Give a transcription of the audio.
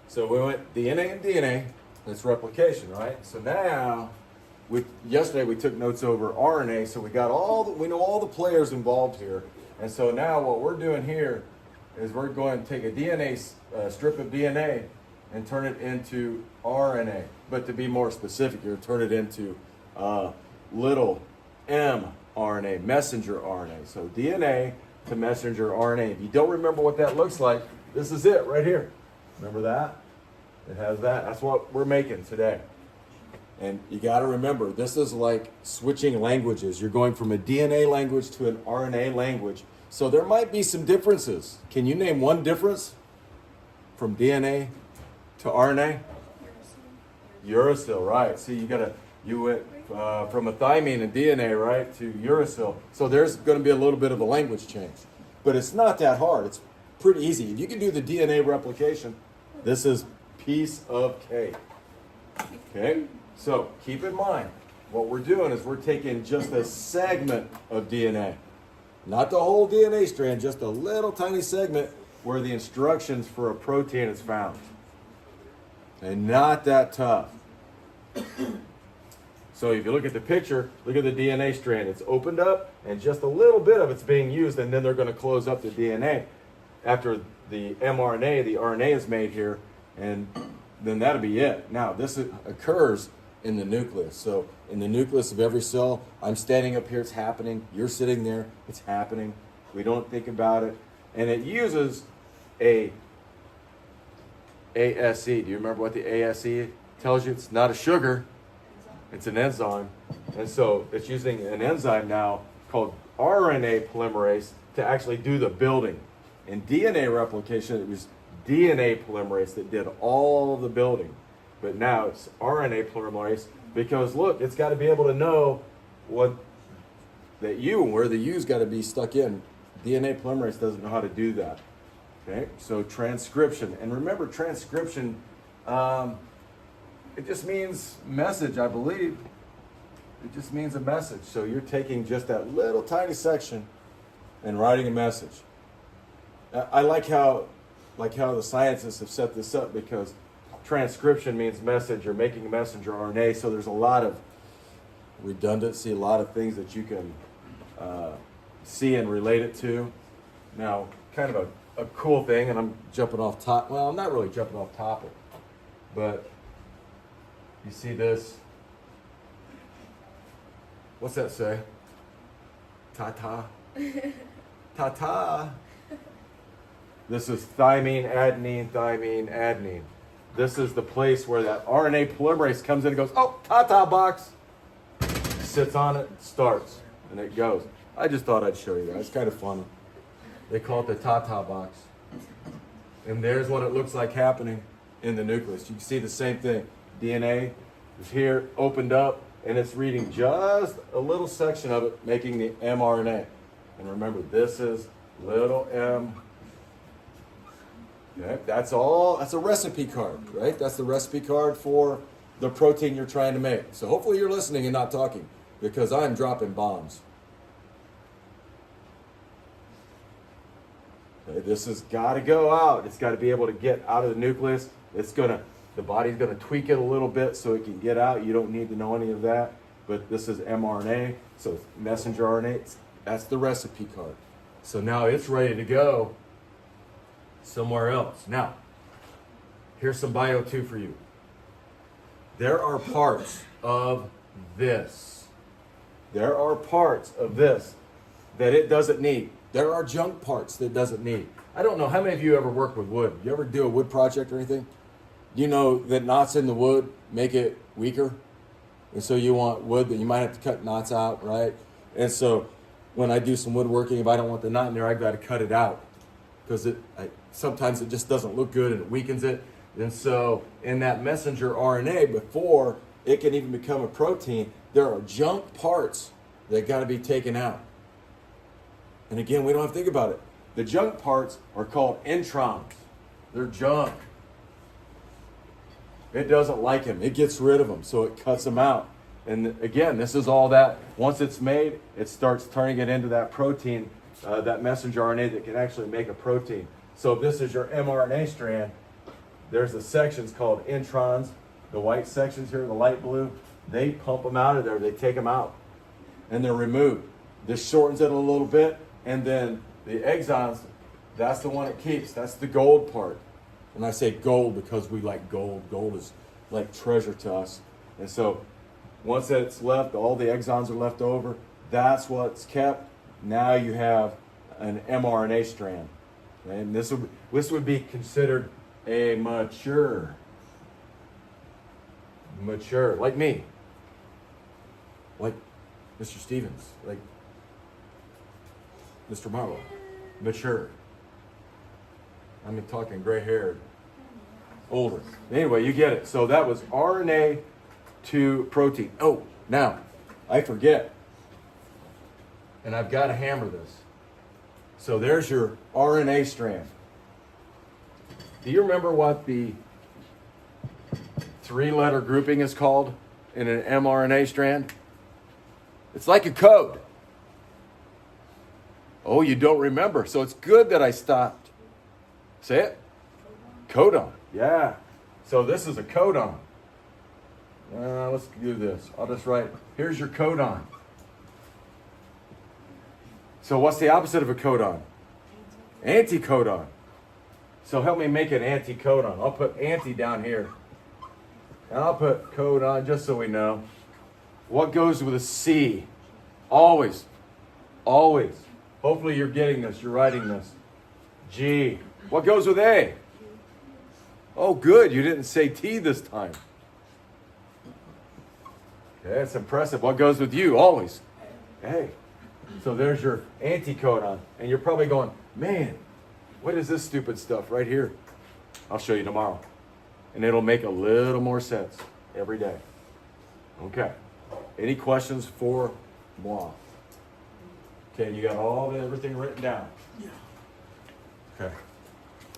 So we went DNA and DNA, that's replication, right? So now, yesterday we took notes over RNA, so we know all the players involved here. And so now what we're doing here is we're going to take a DNA, strip of DNA and turn it into RNA. But to be more specific, you're turn it into little mRNA, messenger RNA. So DNA to messenger RNA. If you don't remember what that looks like, this is it right here. Remember that? It has that. That's what we're making today. And you got to remember, this is like switching languages. You're going from a DNA language to an RNA language. So there might be some differences. Can you name one difference from DNA to RNA? Uracil, right. See, you went from a thymine and DNA, right, to uracil. So there's going to be a little bit of a language change. But it's not that hard. It's pretty easy. If you can do the DNA replication, this is piece of cake. Okay? So keep in mind, what we're doing is we're taking just a segment of DNA. Not the whole DNA strand, just a little tiny segment where the instructions for a protein is found. And not that tough. So if you look at the picture, look at the DNA strand. It's opened up and just a little bit of it's being used, and then they're going to close up the DNA after the mRNA, the RNA is made here, and then that'll be it. Now, this occurs in the nucleus. So in the nucleus of every cell, I'm standing up here, it's happening. You're sitting there, it's happening. We don't think about it. And it uses a ASE. Do you remember what the ASE tells you? It's not a sugar, it's an enzyme. And so it's using an enzyme now called RNA polymerase to actually do the building. In DNA replication, it was DNA polymerase that did all the building. But now it's RNA polymerase because, look, it's got to be able to know where the U's got to be stuck in. DNA polymerase doesn't know how to do that. Okay, so transcription. And remember, transcription, it just means message, I believe. It just means a message. So you're taking just that little tiny section and writing a message. I like how the scientists have set this up, because transcription means message. You're making a messenger RNA, so there's a lot of redundancy, a lot of things that you can see and relate it to. Now, kind of a cool thing, and I'm jumping off top. Well, I'm not really jumping off topic, but you see this. What's that say? Ta-ta. Ta-ta. This is thymine, adenine, thymine, adenine. This is the place where that RNA polymerase comes in and goes, oh, ta-ta box. Sits on it, starts, and it goes. I just thought I'd show you that. It's kind of funny. They call it the ta-ta box. And there's what it looks like happening in the nucleus. You can see the same thing. DNA is here, opened up, and it's reading just a little section of it, making the mRNA. And remember, this is little m. Okay, that's a recipe card, right? That's the recipe card for the protein you're trying to make. So hopefully you're listening and not talking, because I'm dropping bombs. Okay, this has got to go out. It's got to be able to get out of the nucleus. The body's going to tweak it a little bit so it can get out. You don't need to know any of that. But this is mRNA, so messenger RNA. That's the recipe card. So now it's ready to go somewhere else. Now, here's some bio 2 for you. There are parts of this. There are parts of this that it doesn't need. There are junk parts that it doesn't need. I don't know how many of you ever work with wood. You ever do a wood project or anything? You know that knots in the wood make it weaker. And so you want wood that you might have to cut knots out, right? And so when I do some woodworking, if I don't want the knot in there, I've got to cut it out, because sometimes it just doesn't look good and it weakens it. And so in that messenger RNA, before it can even become a protein, there are junk parts that got to be taken out. And again, we don't have to think about it. The junk parts are called introns. They're junk. It doesn't like him. It gets rid of them, so it cuts them out. And again, this is all that. Once it's made, it starts turning it into that protein, that messenger RNA that can actually make a protein. So this is your mRNA strand. There's the sections called introns, the white sections here, the light blue. They pump them out of there. They take them out, and they're removed. This shortens it a little bit, and then the exons, that's the one it keeps. That's the gold part. And I say gold because we like gold. Gold is like treasure to us. And so once it's left, all the exons are left over. That's what's kept. Now you have an mRNA strand. And this would be considered a mature, like me, like Mr. Stevens, like Mr. Marlowe, mature. I'm talking gray-haired, older. Anyway, you get it. So that was RNA to protein. Oh, now, I forget. And I've got to hammer this. So there's your RNA strand. Do you remember what the 3-letter grouping is called in an mRNA strand? It's like a code. Oh, you don't remember. So it's good that I stopped. Say it. Codon. Yeah. So this is a codon. Let's do this. I'll just write, here's your codon. So what's the opposite of a codon? Anticodon. So help me make an anticodon. I'll put anti down here. And I'll put codon just so we know. What goes with a C? Always. Always. Hopefully you're getting this. You're writing this. G. What goes with A? Oh, good. You didn't say T this time. Okay, that's impressive. What goes with you? Always. A. So there's your anticodon. And you're probably going, man, what is this stupid stuff right here? I'll show you tomorrow. And it'll make a little more sense every day. Okay. Any questions for moi? Okay, you got everything written down? Yeah. Okay.